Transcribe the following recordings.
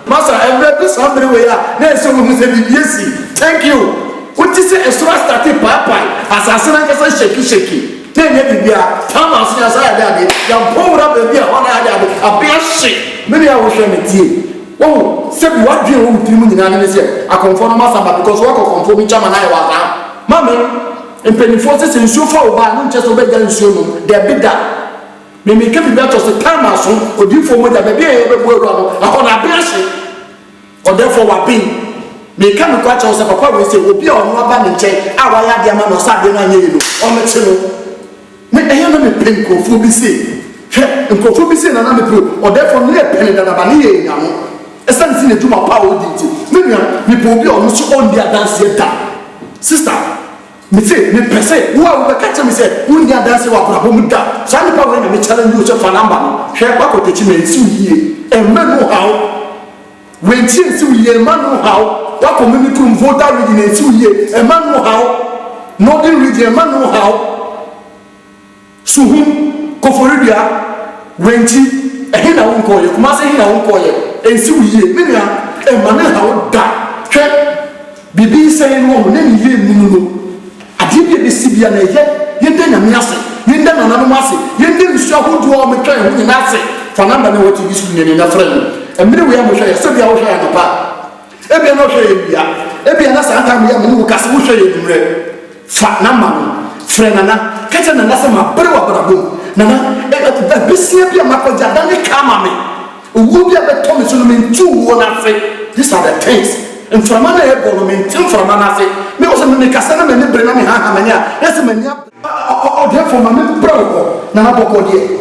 Master, every somebody we are. There's someone who said, thank you. What is it? A strong started papa. Assassin and shaky. Then you are Thomas as I did. You're poor up the beer on a beer shit. Maybe I will show me tea. Oh, said what do you want to do in I conform myself because what conform each other and I was Mammy, and penny forces and so far by not just obey them soon. They're bigger. Maybe can be better to time soon or do for what the baby ever on a blessing. Or therefore, what being. May come to catch us a papa will say, will be on one band and check our idea man or Saturday night on the channel. May I have a pin cophobia and cophobia and another proof, or therefore near penny than a banana now. A son seen to my power duty. Miriam, we will be almost on their dance yet. Sister, me say, me per se, who are the catcher me say, who near dancing what Rabomuda, Sally Power and me challenge you for number, share back with the chimney, see, and men know how. When she see a man know how. What community voter reading in 2 years? A man know how. Northern region, a man know how. Suhum, Koforidua, Wenchi, a hina won't call you, Kumasa hina won't call you, and 2 years. Minia, a man how that. Check. Bibi saying, oh, name ye Munu. I give you the Sibian, yet, you then a miasi, you then another massy, you then show who do all my train when you not say, for number what you used to be in a friend. And maybe we have to say, so we are all showing apart. Ebi no hwe ya ebi na santa me ya me wo kase wo hwe ya dumre fa na ma frɛ nana kacha na nasa ma bere wa brabo nana e besia bia makoja da ne kama me owu bia be to me so no me ntu wo na fe. These are the things in frama na e bo no me ntu frama na fe me wo so me kase na me ne bere na me ha manya ese manya o therefore ma me bere wo nana boko die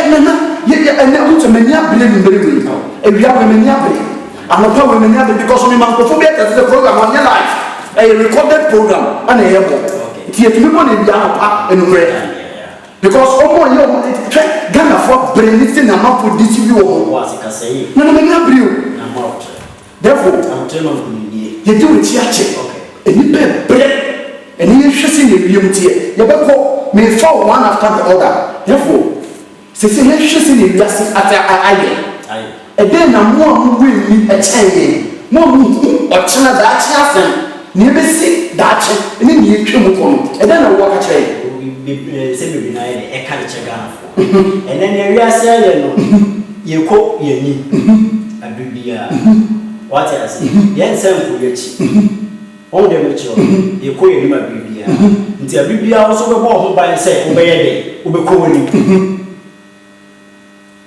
nana ye ene wo so manya bere ni bere wi e wi a manya bere. I'm not telling you because we must forget that the program on your life, a recorded program, and a airport. Yet we want to be out and red. Because all your Ghana for bringing and not for this you was a say. No, no, therefore, I'm telling you, you do it here, and you pay bread, and you should see the unity. You better may fall one after the other. Therefore, say, you should see the blessing at I. And then I'm more really a chain, more or China that chasen, never see that and then you come on, and then I walk a chain. Semi denied a culture gun. And then you are saying, you cook your knee, a bibia. What else? Yes, some for your cheek. All the mature, you call him a bibia. Until a bibia also go home by and say, obey it, obey.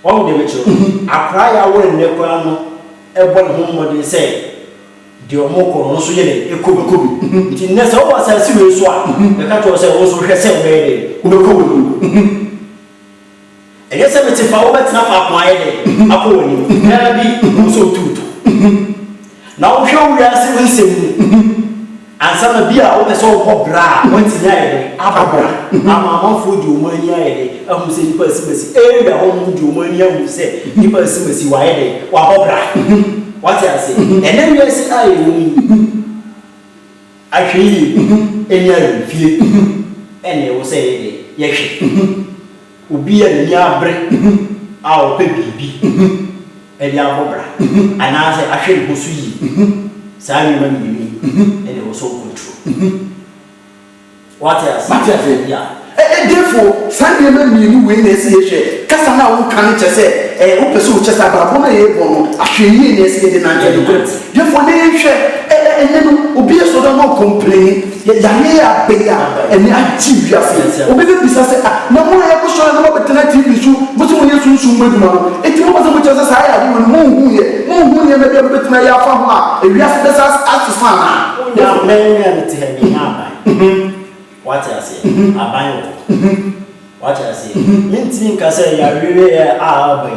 All the mature, I cry away in the crown, a one home they say, Dio Moko, no so yet, a kubi. It is always a serious one. The cat was also herself made, Ubeku. And yes, I'm a power, but not up my head. Upon you, never be so too. Now, show we are 7 and some beer always all bra, went to the Abra. I'm a food you money. I'm saying, Persimmon, every home you money, you say, you Persimmon, why, what I say, and then you say, I feel any feel, and they will say, yes, will be a near break, our baby, and the Abra, and I say, I shall go sweet. Simon, and it was so good true. What else? Yeah. And therefore, Sunday men you win a say, Cassana who can't say, a person just about one a actually in the Nigeria. Therefore, they share and then will be a sort of more complain, yet Dania Bea and the activities. Obey say, no more I was showing about the TV show, but when you soon with mom, it wasn't much as I had even more here, maybe a bit my farm, if you ask us to farm. Now, men to have what I say, I buy what I say. Minting can say, I really are.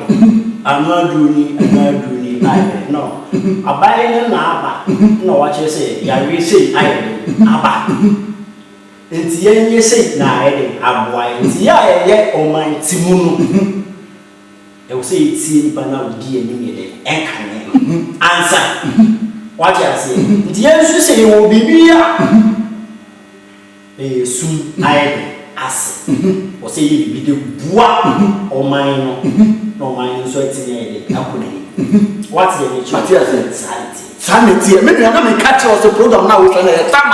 I'm not doing it, no. I buy an abba. No, what you say, I will say, I abba. It's yen you say, I'm white. Yeah, oh my Timuno. They will say, it's in Panama, dear, and answer. What I say, the answer say, you will be here. Soon I ask, or say, you be the bois or mine, no mine, so it's in a company. What's the nature? Sanity. Maybe I'm going to catch us the program now. We're going to time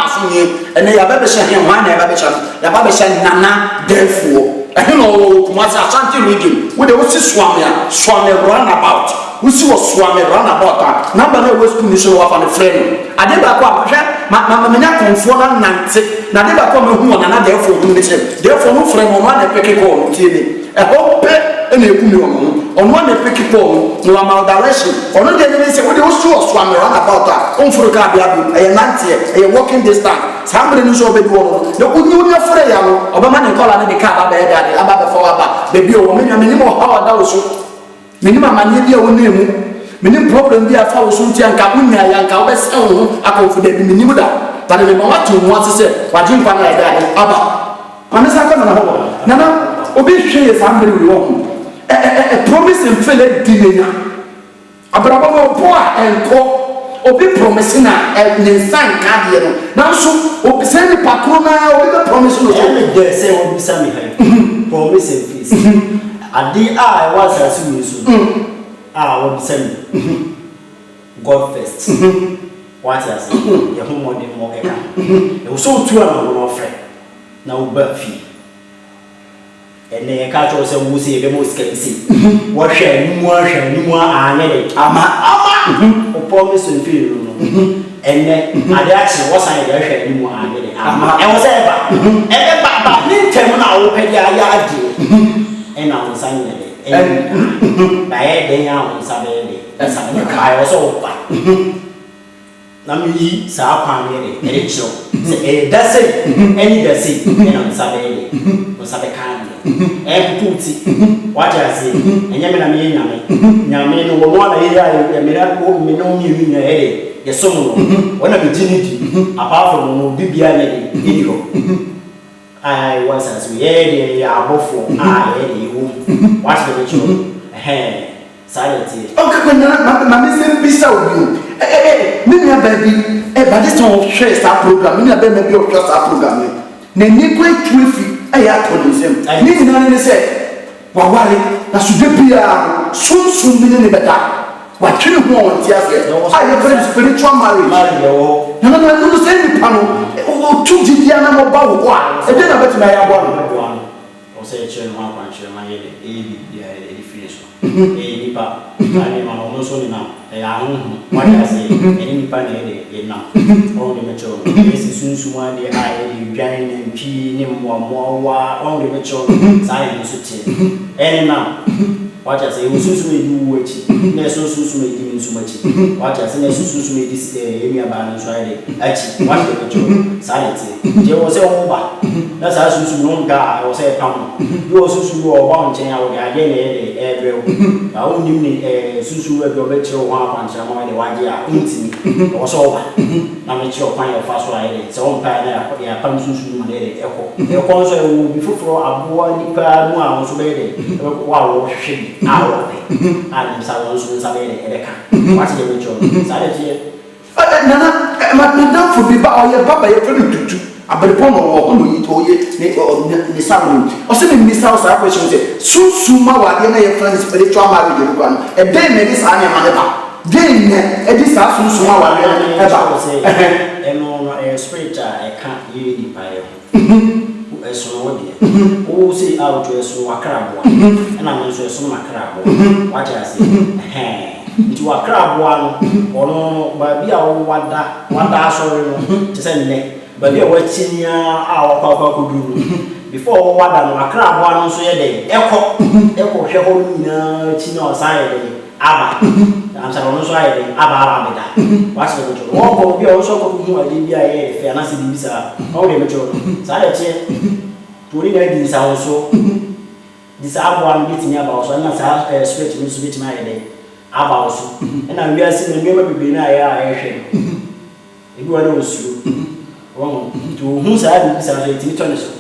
and they are Babyshan and one Babyshan Nana, therefore. I don't know what's a Shanty region. We don't see Swami run about. We see what Swami run about. Number was commission of on the flame. I did back up. Mamma conform 90. Now they come who and another therefore, therefore, no flame on one epic call. A hope and a on one epic call, no amount direction. Or not the enemy say, what do you Swami run about that? On for a car, a 90, a walking distance. Somebody knows over the world. No good new afraid of a man call the car about the father. The beer woman, a minimum how that was minimum mania will name. Minimum problem be a thousand and Kabunia and Kabes own. I go for the minimum. But the moment you want to say, what you find like that, Abba. I'm a second home. Nana, obey somebody will want. A promise and fill it dinner. A bravo poor and call. Obi promising na ninsan ka de no nanso obi say ni pakrona obi be promise no so dey say obi sami hai promise and feast ade a was asu so obi sami God first what you say ye ho modern mo keka e so tu ana no ofre na oba fi ene ka cho se wo se be mo skepsi wo hwe ni mu anye de ama o promise and feel no ene ade achi wo san ye hwe ni mu anye de ama e wo se ba e ba ni tem na wo pe dia ya ade e na wo san ye de na ye de ya wo sa be de e sa be ka yo so ba na mi sa kwa ni de e chiro se e da se eni da se e na wo sa be de wo sa be ka puti wacha asi enyame na me nyame no wo na ira ya mera ko me no mi nya ye somo no wona be jinidi apart from no bibia ne de ho I was as we ye ya abofo ye wo wacha be chu silence okay when na me say bisa obi me nya baby by this time of share that program me nya be me of trust that program na ni ko twifi aya tolisem ni nana ne se wa ware na sude bia sunsun bi ne beta wa twene ho on ti ase aya very spiritual marriage na no say ni pano o tu dia na mo ba wo a e de na beti na ya bo no o say che no akwan che ma ye e bi dia e finish e ni pa ani ma no so ni na e ya hu wa ya se e ni pa na e na o de mecho e si sunsun wa de ha e dwan na pi ni mo wa o de mecho sai ni so ti e na wa ya se e sunsun e du wo chi na so sunsun e di nsu ma chi wa ya se na sunsun e di e mi aba na so ai achi wa de mecho sai ti je wo se o ba na sa sunsun no ga o se pam yo sunsun wo ba nchen ya wo ga de na e bre ba o nim ni sunsun we do mecho wa kwancha mo ne wa je a ntimi o so ba na me chi o kwan ya fa so ai se o mpa na ya pam sunsun ma ne e ko so e wo bi foforo aboa ni pa mu a so be de wa wo hwe a wo pe a ni sa wo so sa be de ka wa ti de mecho sa de tie nana ma dan fo bi ba o ye baba ye fere tutu abelpon o no yi to ye ni sawo o se me misa sa question say susuma wa de na ye friend spiritual marriage ni kwa e den me dis anya ma ne ba den ne e dis sa susuma wa de e ba e no spirit e ka ye ni pa ye e so wo de o se out e so akrabo e na me so e so akrabo wa ja se nti wa krabo no ono ba bia wo wada asori no ti se ne ba bia wa chinia a wa kwa kuduru before wo wada no akrabo no so ye de eko hwe ho nyina chinia o sa ye de aba am sa no so ye de aba beda wa se ko wo ko bia wo so ko hu ade bia ye fe na se bi sa o de mecho sa ye che tori na di sa wo so di sa abo an bit nya ba so na sa spirit ni so bit ma ye de aba so na wi ase na nneema bibi na ya hwe ebi wa na osuo won to hu sa bi sa so ti to ne so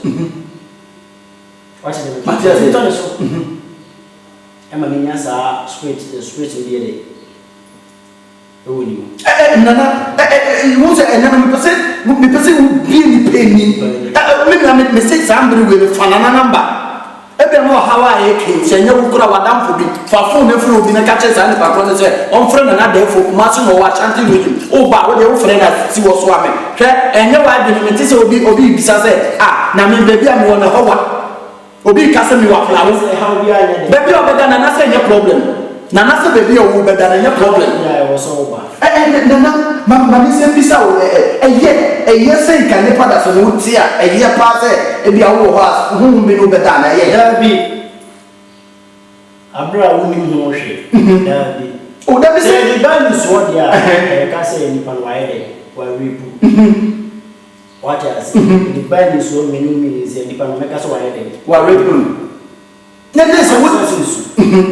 wa che de ma ti to ne so e ma nya sa spirit bi de e woni nana you say nana me pese bi ni pe ni me say somebody with fanana number e ebe mo Hawaii ke se nya wo kura wadam fo bi fa phone na free obi na ka che sa ne patron se on friend na dey fo kuma so no wa chanting with him o ba wo dey wo friend na ti wo so ame hwe enye wa bi me ti se obi bisa se na me baby am wo na ho wa obi ka se mi wa flawo how we are baby obeda na say nya problem na say baby o obeda na nya problem yeah wo so ba na ma mi se bisa o eye se kan ne pada so no ti a eye pa se e bia wo ho as hu mi no obeda na eye da bi abra wo ni ho hwe da bi o da bi se ni ba ni so dia ka se ni pan wa ide wa ribu what else ni ba ni so many se ni pan me ka so wa ide wa ribu ne so wo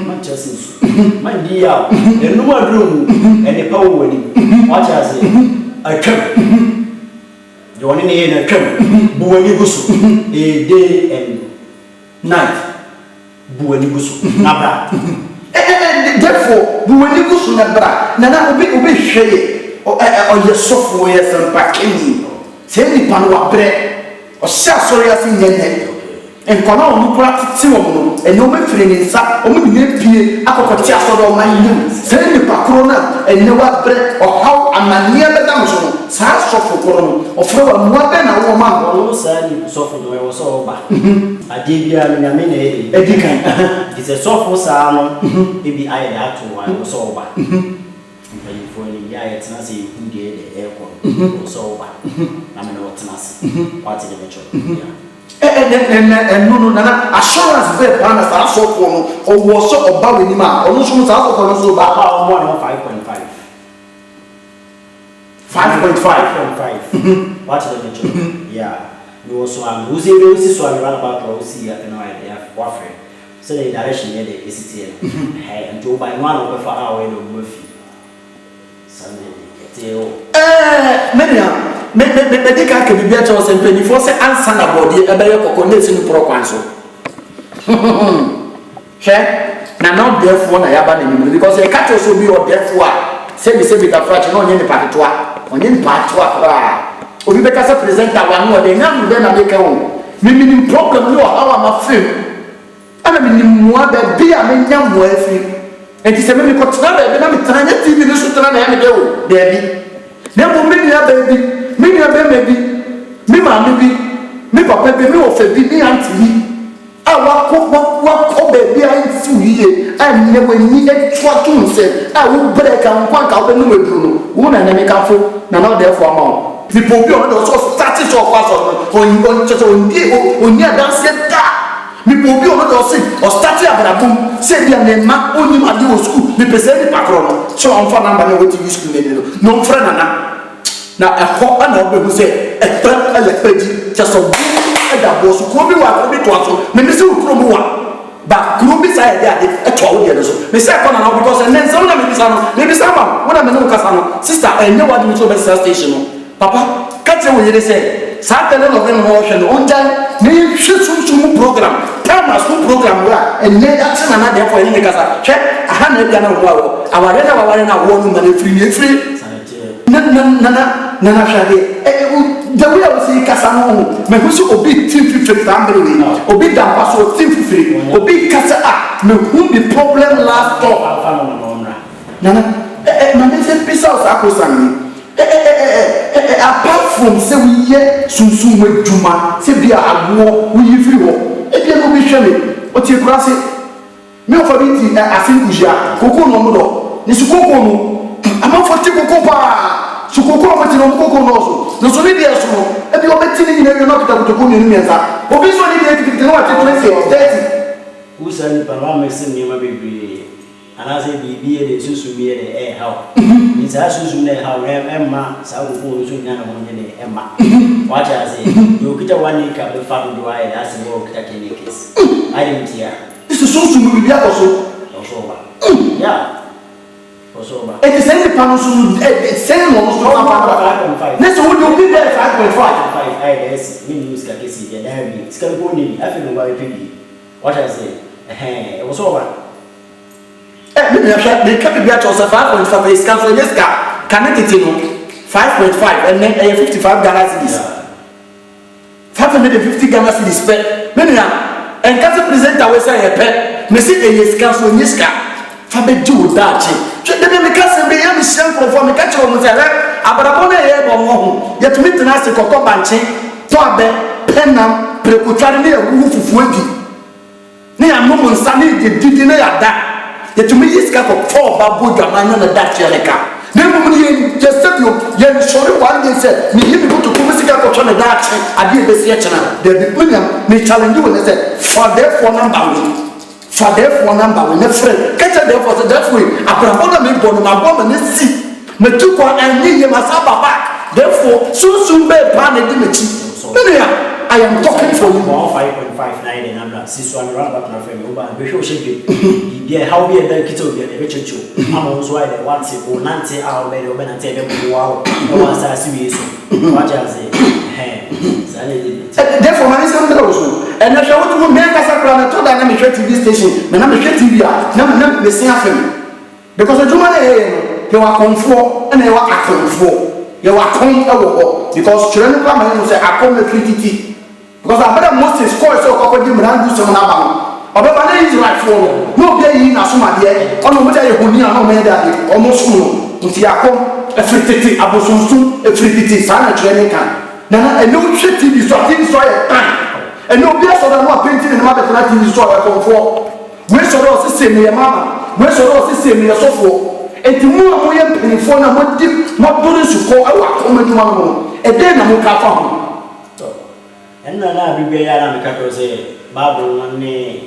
Manchester man dia enu madrum ene pa wo wani what else atwam de woni ne na twam bu wani gusu day and night bu wani gusu na bra therefore bu wani gusu na bra na obi hweye o ye sofo ye sampa keni se ni pan wa bre o sha sorry afi nyenye enkona onu kura ti wo mu eno me fire ni nsa o mu ni pie akokoti asodo o man nim se ni pakro na ene wa bre o haw amania beda mo so sa sofo koro no o fro wa mu abe na wo ma wo sa ni sofo no wo so ba ade bia mi na me na edi kan di se sofo sa no e bi aye da to wa wo so ba mbayi fo ni ya ye tena se hu de e ko wo so ba na me no tena se wa ti de me cho ya no nana assurance be plan sa so ko no o wo so oba we ni ma onu so sa so ko no so ba ba mo na 5.5 what the mention yeah no so am who say we so am about to see ya no idea wa friend so the direction here the is here and to by one of for our no mafi sunday tell me de ka ke bibia cho se mpanifo se ansa na body e be ye kokko na esi ni pro kwan so she na no therefore na yaba na ni because e ka cho so bi o therefore se bi ta fraction no nye ni patetoa onye ni patetoa kra obi be ka se presenter wa no de ngam be na be ka wo mi problem no how am afim ana mi ni mo be bia me nya mo afi enti se me ko tena be na me tena nya tv ni so tena na ya me de wo de bi na mo me ni aba bi me ni aba me bi me ma me bi me papa bi me ofe bi ni anti bi a wa ko be bi anti wiye a ne we ni e twa tun se a wo break an kwa ka wo no we duro no wo na me ka fo na na de fo ama people bi on do so start so kwa so on cho on ya dance da mi po bi on do so o start abrabum se dia ne ma oni ma di wo school mi pese ni pakro no so on fa number na we ti school ne no friend na ho ana obehu se etra ala pedi cha so bi da bo so ko bi wa ko bi to aso me se wo kro mu wa ba kro bi sa ya de etwa wo de so me se ko na no because men so na me bi sa ma wona me no kasa no sister enye wa di so be station no papa kache wo yere se sa tele no ben ho hwe no onja ni hwe program tama so program wa enye ati na de for ni kasa hwe aha na bia na wo awo aware na wo no ma na free nana shade the way I was saying kasa no me hu so obi team fifty family we obi da pa so team fifty obi kasa me hu the problem last talk nana me say peace out akosan apart from say we ye sunsun we juma say bia agwo we yi free wo e bia no bi hwe me o tie kura se me o fa bi ti afin kujia koko no mo do ni su koko no ama foti koko pa su koko no ti no koko no so ni dia so e bi o beti ni na yo no kita koko ni mienza obi so ni dia tikiti no ati 20 30 usan pa ma mesin ni ma bebre ana se bibi e de susu mi e how ni sa susu ne how emma sa koko so nya na mo ne emma wa cha se yo kita wani ka be fa do ai da se mo kita kenikes ai dem tia isu susu mi bia ko so ba yeah it is any panel so same one so 5.5 next one you be there 5.5 yes me use ka kesi ya dabi ska go ni afi no ba pipi what I say it was over me they can be at 5.5 is can so yes can it no 5.5 and then 55 Ghana cedis 550 Ghana cedis per me na and case presenter we say pe me see e yeska so nyiska fa be di wo dachi twe de me case be ya me hia nkrofo me ka kire wo say abrabo na ye bo mo ho yetumi tena se kokko banche to abe penam prekutware ne ewu fufu adi ne ya no nsa ne de didi ne ya da yetumi yiska ko for babo dwamanya na dachi eleka ne mo ni je studio ye sori one day say me him go to kumusika ko twa na dachi ade be se chena de be premium me challenge we say for therefore number we ne friend catch therefore so that way abrabo na me bono ma bo me si me tu ko ani ye masaba back therefore soon be plan e di me chi me ya I am talking for you. 5.59 and I'm not. Since I'm around about my friend, we should shape it. Yeah, how we are the kids will be a rich show. I'm also why they want to go Nancy out there, open and tell them, wow, no one's as serious. What I say, therefore, my son also. And if I want to make us a plan, I told them I'm a TV station, and I'm a TV, I'm the same thing. Because the German they were comfort and they were comfort. You are coming over because children come and say, I come to 3 because I better most is called so I can do some about. But my name is right for no day in a summer day. On what I only know made that almost no. See, I come a 50 abosun, a 50 sana training can. Now, a no shit TV so I think so a time. And no beer so that I'm painting and mother TV so I come for. Where should I see me, mamma? Where should I see me, so for? And the more I am paying for, I'm deep, not doing so for our comment to one. And then I'm going to and na bibi ya na meka ko say babu ne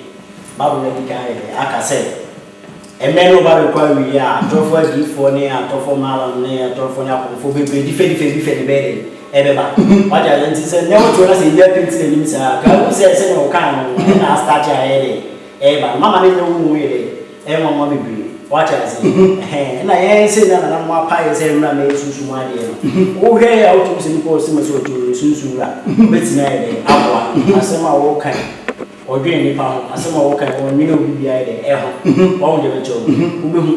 kai aka say e me no babu kwa wi ya atofo adifo ne atofo malam ne atofo nya ko bebe different be e be ba what ya nti say ne wo to na say ya penti ne mi sa ka say say no kan no na start ya e ba mama ne no mu ye e mama bibi what ya say na ye say na mo apa ye say mra me susu mu ade no wo he ya wo to say ko say me so to susu ra betina ye abwa asema wo kan odwe ni pa ho asema wo kan wo ni obi bia ye e ho wo de be cho wo be hu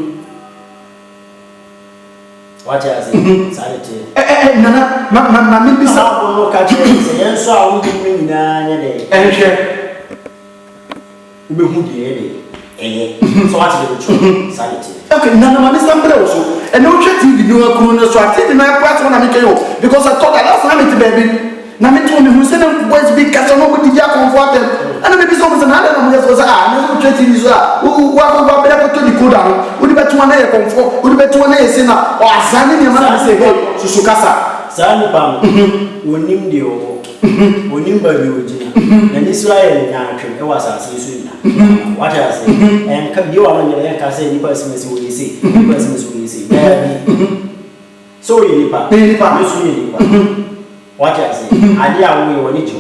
what ya say salute nana ma mi bisa wo no ka che say yen so a wo di mi nyina nya de hwe wo be hu de ye so what you do sanity okay nana ma mi sample also and no chat TV no akunu no so ati na kwa so na me kayo because I thought that last time it baby na me to me who say na boys big cast no with the comfortable and maybe so was na na mo just say no chat TV so wa be to the code am wo di betu na ye comfort wo di betu na ye say na o azani ni ma na say hey susu kasa sani pam wonim de o wonim ba bi oji na ni Israel nya atwe e wasa ase so ina what I say and ka bi wa no ye ka say ni person say wo yesi ni person say wo yesi so ye ni pa no so ye ni pa what I say ade a wo ye woni jo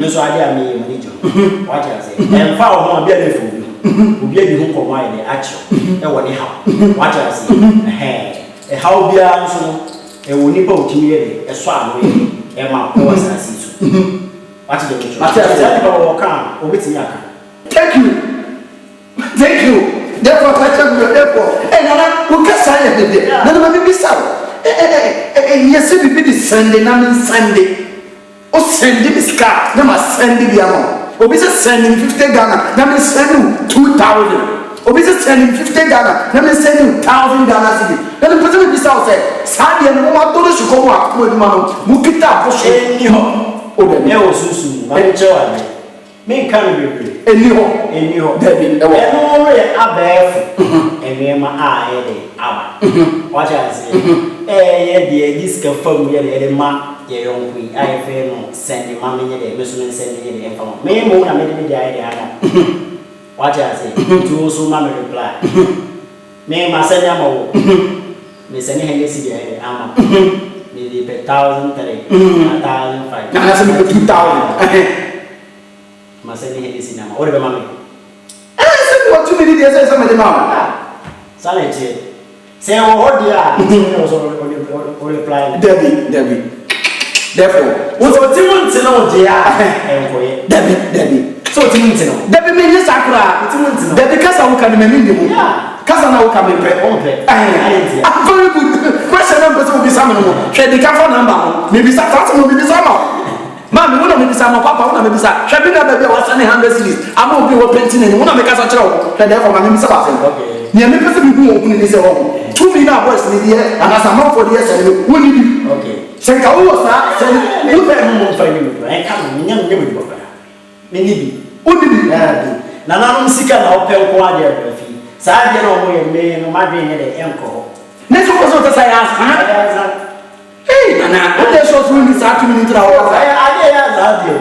no so ade a me ye woni jo what I say en fa wo ho bia na fu obi abi hu komo aye de acho e wo ni ha what I say e how bia so no e wo ni pa otimi ye e so ano ye e ma ko wasa ase so what the picture ati ba wo kan obetimi aka thank you therefore therefore nana who can say it nana ma bi sa yes be the Sunday na Sunday o Sunday biska na ma Sunday bi amo obi say sending 50 Ghana na me send 2000 obi say sending 50 Ghana na me send 1000 Ghana cedi na the person bi sa say sadia no ma to so ko wa ko eduma no mu kita bo so ni ho o be o susu ma che wa me kan be eni ho David e no re abef enema a e de aba what I say ye de diska fam ye de ma ye yonkui ai fe no send ma me ye de me so me send ye de en fam me mo na me de de ai de ana what I say to so ma me reply me ma send am wo me send he ye si de ai ama me de 1000 3 1005 na se me 2000 maseni hedi sinama ore be mami say what 2 minutes say somebody mama salete say o hodia o reply David therefore so timunti no dia enkoye David so timunti no David me yes akura timunti no David kasa wo kan me ndi mu kasa na wo kan me pre very good question number so be some no hwe the kafa number me be sa fast no be be some Mami, when I'm in some papa, when I'm in some, Shabby never was 100 cities. I'm not be painting and when I'm a castle, and therefore my name is okay. Near me, person who open this home. 2 million boys in the year, and as a month for the years, and who need you? Okay. Say, I was that, you better find you. I can't remember you. Maybe. Who did you? Nana, I'm sick of open quadrant. Sadia no way, no matter any uncle. Next was what I asked. Hey, Nana, what they show through this afternoon. I asked you.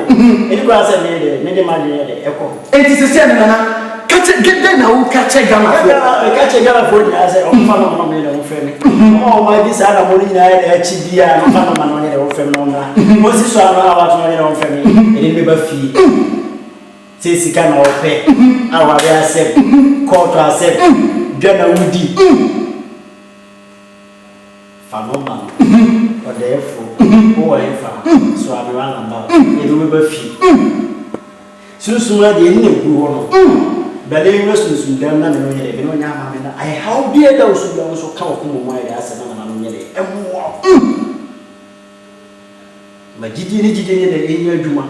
It was a made money echo. It is the same, Nana. Catch it, get there now, catch a gamma. Catch a gamma for you. I said, oh, Mamma, no friend. Oh, my desire, Molina, HDR, no Mamma, no friend. Was this one our family? It never fee. Say, she can all pay. Our accept, call to accept, Jenna Woody. Phenomenal. Or therefore, oh, so I'm running about. It will be fee. So soon as the end of but they was to them, I how dear those who also come from my ass and but did you need Juma?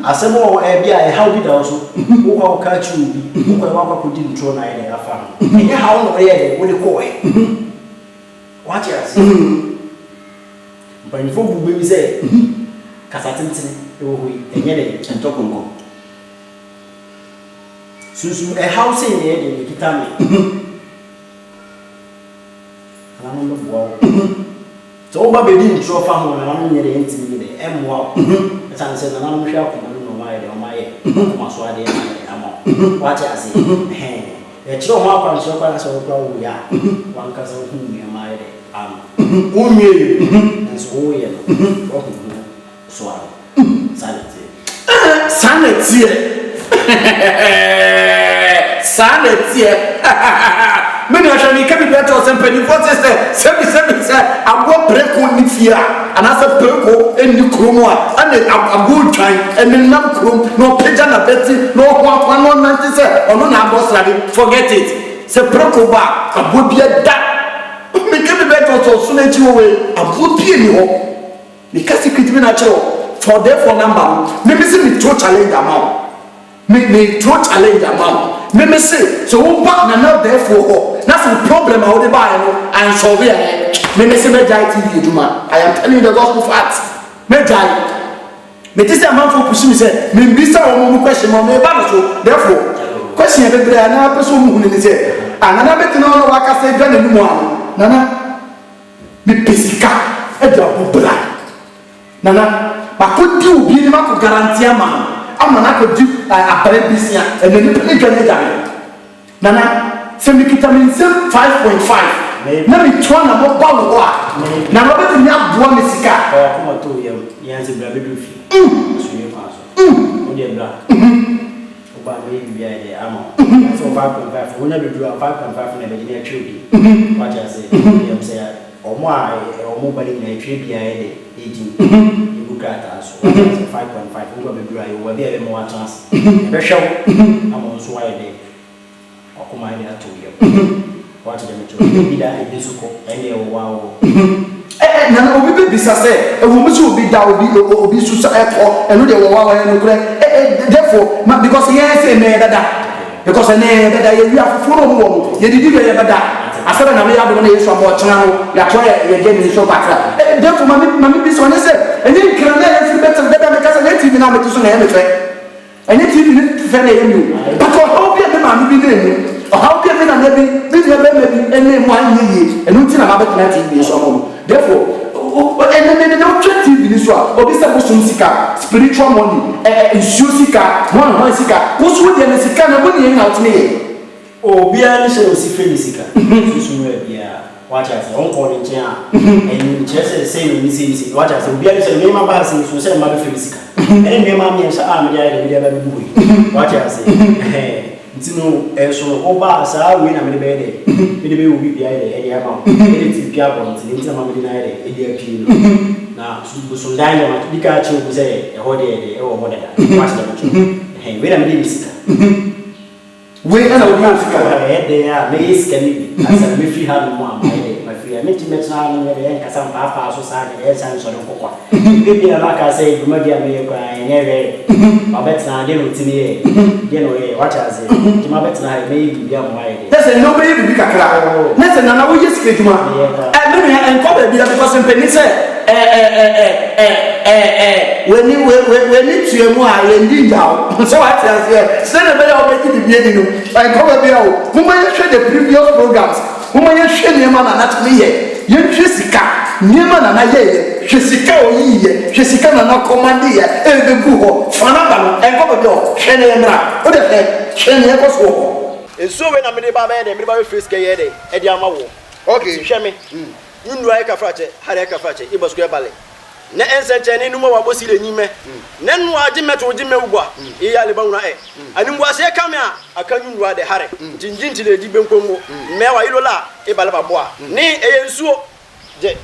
As some more I how did also who will catch you, who will walk up with you to a farm. And how they would go away. What else? But in full, we say, Casatin, and yet, and talk on. Susu a house in here in Kitami. I don't know what. So, what we didn't show family, and I'm near the intimate, and what? As I said, I'm sure I don't know why on my swadi and what I say. Hey, the children so far so we are. One cousin whom you might whom you and so we are. So, sanity. Sanity. Many of them can be better or something. What is that? 77 said, I will break on the fear. And as a purple in the chroma, and a good time, and then no chrome, no pigeon, a betty, no 190 said, or no number, forget it. Say, Procoba, a would be a duck. Make it better so soon as you away. A would be in your because it could be natural for therefore number. Maybe see me to challenge amount. Me throw challenge amount. Me say so who back na therefore that's the problem I would buy and solve it. Me say me die TV Juma. I am telling you the gospel facts. Me die. Me this amount for push me say me bisa o question me ba so therefore question be bra na person mu ni say anana be tino no waka say dwa na mu ano nana me pesika e da bubla nana ba ko di obi ni ma ko guarantee ama I'm not going to do a bread business and then you can get Nana, send me vitamin 5.5. Let me try a more bottle. Now, Robert, you have one Messica. Come on, 2 years. Yes, a baby. So you pass. Oh, dear, black. About maybe the ammo. So 5.5. We never do a 5.5 in a Virginia tree. What I say, or more in a tree 18. So 5.5 over the dry over there more chance. Special I'm also why they or come I to you. What them to be that in Suko and wow. Now we be say a woman should be down be Susa airport and they were wow and therefore because he has a that because I never that you have full of you did that. I said, I'm going to some more channel. You try again in the shop. Therefore, Mammy, this one is it. And then can I better because I let you know to some everything. And if you need to send you, but how can the man be there? Or how can I maybe and then 1 year and until I'm about 19 years old. Therefore, and then the objective in this one, or this sika, spiritual money, sika, one sika, who's with the sika, and money out me. Oh, be a little sika. Watch us, don't call it and just the same in this. Watch us, be a little name of us, and say, Mother Felicica. And name of me as I'm the watch us, hey, it's no, so, oh, bars are when I'm in the bed. Maybe will be behind the amount. It's Piabon, it's a mamma denied it. Now, so Daniel, the car will say, a whole day or whatever. Watch them. Hey, wait a minute. we ana wo ma sika de ya me iska ni asa me fi ha no mo amaye ma fi me ti metra no me kasa papa so sa de san so no kokwa bi na ka say duma dia me kwa enye ma betina de no timi de no what as it ma betina me bi am waye de no be bi kakra na se na wo yesika djuma me me en ko be bi because mpeni say when tuemu a yendi yaw so what as here say na be ya obeti bibie ni no en ko be ya o mo ma share the previous programs mo ma share ne ma na tumi ye hwe sika niema na na ye hwe sika o yiye hwe sika na na command ye e be gu ho fana ba no en ko be o hwe ne mra o de hwe ne ko so ho enso we na me ba be de me ba we face ke ye de e di ama wo okay hwe me nunu ay ka frache hare ka frache ibosku e bale na ensenche ni numo wa bosi le nyime na nu age meto age mewugwa e ya le banuna e animbu ase kame a akanyu nua de hare jinjinti le di benkomo mewa ilola e bale baboa ni e ensuo je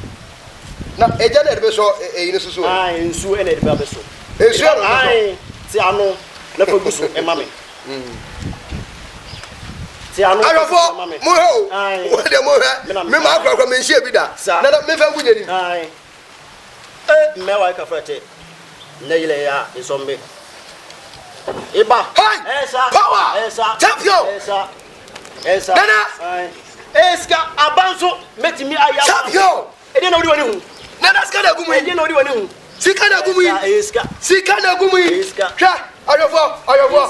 na eja de be so e ni susu ah ensuo e na de be so ensuo no ai ti ano na faguso e mame ti ano ayofo mo ho wo de mo he me ma akwa me nhie bi da na me fa guje ni ai mewa ka frate na ile ya isombe iba esa power esa champion esa nana eska abanso metimi aya champion ede na odi woni hu nana ska na gumu ede na odi woni hu sika na gumu eska sika na gumu eska hwa ayofo hwa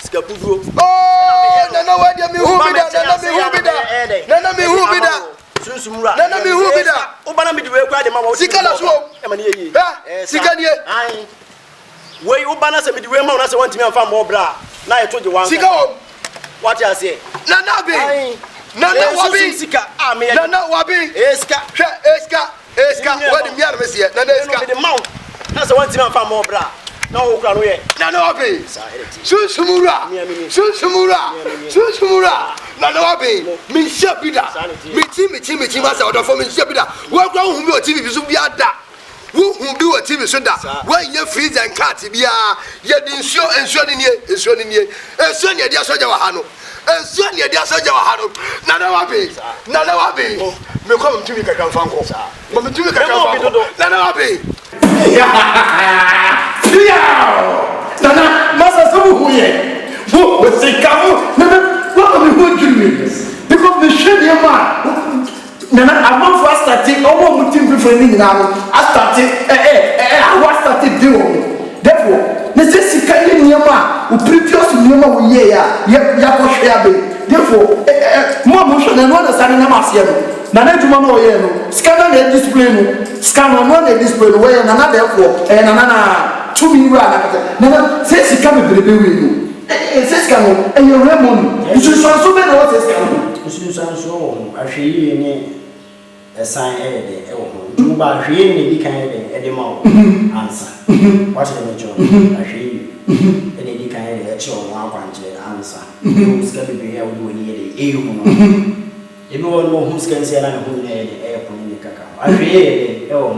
ska puvro oh nana wa dia mi hu bi da nana mi hu bi da nana mi hu bi da sunsumura nana mi hu bi da ubana mi diwe kwa de ma wo sika la so e ma ne yi sika nie ai wey ubana se mi diwe ma una se wantimi amfa mo bra na ye toje wan sika o what you say nana bi nana wa bi sika ah me nana wa bi eska eska wa di miar mesie nana eska me de maw na se wantimi amfa mo bra na wo kura no ye nana wa bi sunsumura nana wa bi mi shebida mi ti ma sa odo fo mi shebida wa kura hu mi o TV bi so bia da wo hu bi o TV so da wa nye freezer and cart bia ye di ensuo ni nie ensuo ni dia soja wa ha no ensuo ni dia soja wa ha no nana wa bi me ko mtumi kaka mfanko mo mtumi kaka mfanko nana wa bi nana masa so hu ye wo sikamu nana what me hu dream because the shade ma nana among for starting omo mutim prefer ni na no starting I started do therefore necessity niema o previous niema wo ye ya ko hwe abe therefore mo so na no understand na masse no nana juma no ye no scanner na display no scanner no na display no we nana therefore nana na to me ra na say sika me brebe we no say sika no e ye remon you so be na what say sika no usu so ahwe ni esan de e wo ho ba hwe ni di kan de de ma answer what the mecho ahwe ene di kan de e che wo akwanche answer sika be ya wo ni de e hu no e bi wo no hu sika nsia na hu ne e ko ni kaka ahwe de e wo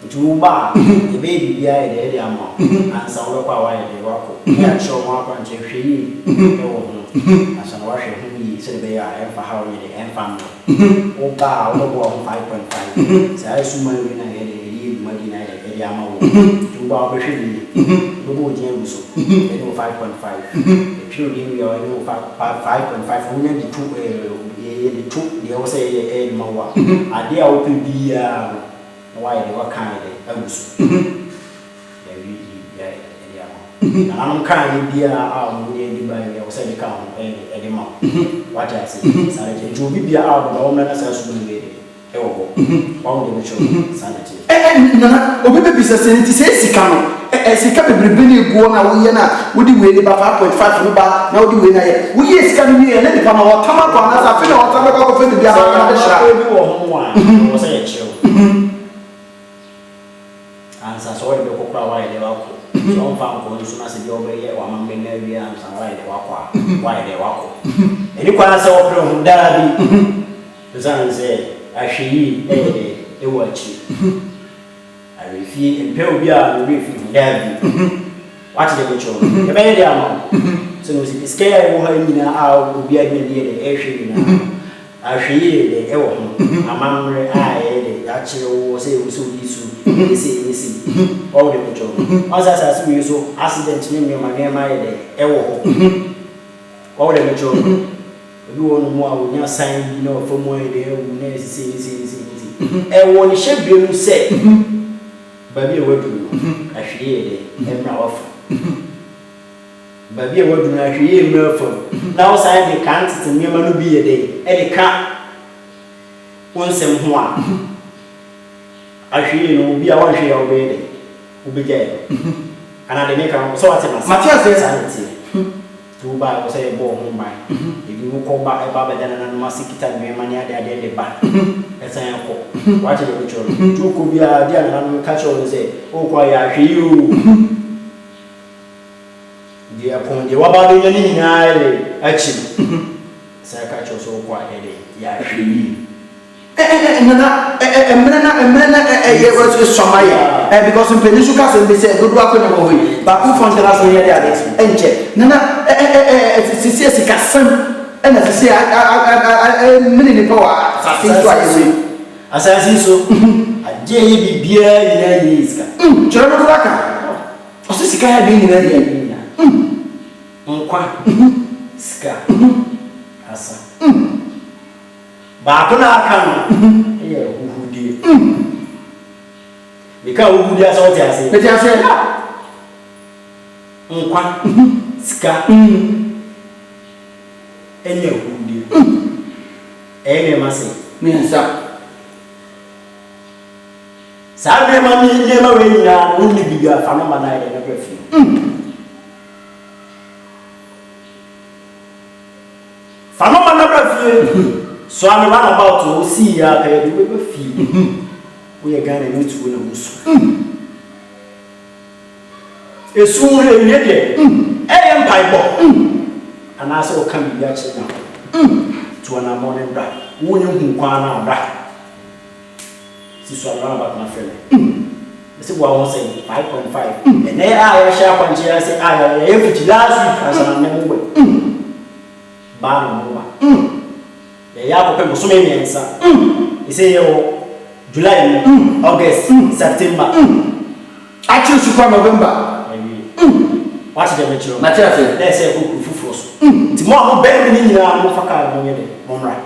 Juba, the baby bia de ama ansa wo kwa wa de wako ya cho mo akwa nche hwe yi e wo ho asa na wa hwe ho yi se be ya e fa ha wo de en fa mo o ba o bo 5.5 sa asu ma wi na de yi ma di na de ama wo Juba o be hwe yi bo bo je bu so e no 5.5 e pure ni yo e no 5.5 wo nya di 2 de 2 de o se e ma wa ade a wo pe bia why they were kind of abuse. And I'm kind of dear, I'm really by me, I was saying, come and mouth. What I say, sanity. To be out of the home, as I should be. All the mature sanity. And Obi be sanity says, Sicano, as he can be bringing go on a would you win about 5.5 no bar, now do we yes, can be and then come out, come up on us, I feel what I'm going to be about. Was a chill. Ansa so we ko kwa wa ile wako so mfa ko nso na se bi obeye wa mambe na wi ansa wa ile wako eni kwa na se wo pre hu dara bi zan se ahwi e wachi a refi empe obi a no refi dara bi What is the picture? The very amount. So it's scary when you know be a million air. Ahweye de ewo ho amamre aye de actually wo say wo so disu isi all the picture as we so accident ni ma de ewo ho all the picture we won mo a wo nya sign no for mo de ewu na isi ewo ni shebiemu say baby e wadu ahweye de emra off baby e wadu na ahweye emra off now say they can't to me ma no bi ye dey e dey ka wonsem ho a ahweye no bi a wanhwe ya obey dey obegya ana de make am so what Matias to ba say bo ho ban e bi ko ba e ba da na no masikita me mani ade de ba e san ko what the picture to ko bi a dia na no catch on say o kwa ya ahweye o dia pon de wa ba de ni na ile achi sai catch so kwa de ya ahweye because in Peninsulas and they say good work on the movie, but who found the last one here? And check Nana, Sissi Casson, and as I say, I many power. As I see so, a JB beer in a years. German Raka, or Sissi being in a Ska Asa. Ba kuna kan uhudi bika uhudi aso ti ase be ti ase nkwa ska enye uhudi ene mase mensa sabe ma mi je ma we nyina no ni biga fa no ma na ide na prefi fa no ma na prefi so I'm not about to see ya pay the fee. We are going to win a musu. A soon a lady, a Bible, and I saw come be actually now to an morning bride. Who you want bride? This was about my friend. This is what I was saying 5.5. And there I shall punch I say, I every last week as I never Ban ya ko pe musume miensa ise yo July August September actually super November what the metro Matias they say ku fufu so ti mo be ni nyina mo faka mo yede mo mra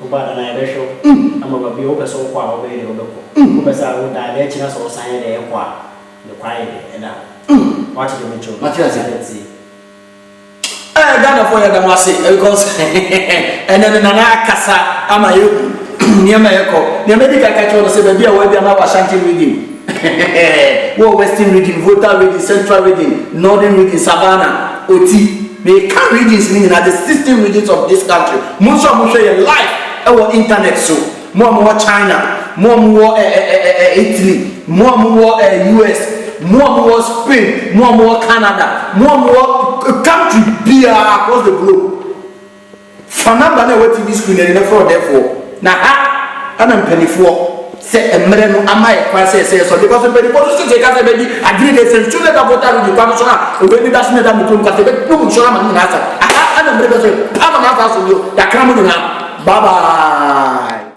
o ba na ebe show am ba bi o be so kwa o be de o be ko o be sa o da le china so san de e kwa de kwa ye da what the metro Matias let's see Ghana for your damasi because and then Nana Kasa ama you near my echo. The medical catcher will say, Baby, I will be an Ashanti reading. Western reading, Volta reading, Central reading, Northern reading, Savannah, OT. They can readings meaning at the system readings of this country. Most of your life our internet so more China, more Italy, more US. More Spain, more Canada, more country be across the globe. For number na what TV screen and therefore na I'm penny for say a mereno amai kwase say so because penny for so say ka say baby agree dey say chule ka bota with the commissioner o be that's not that mutum ka say be no shora man na sa I'm mereno say ama na fa so yo ya kramu na bye bye.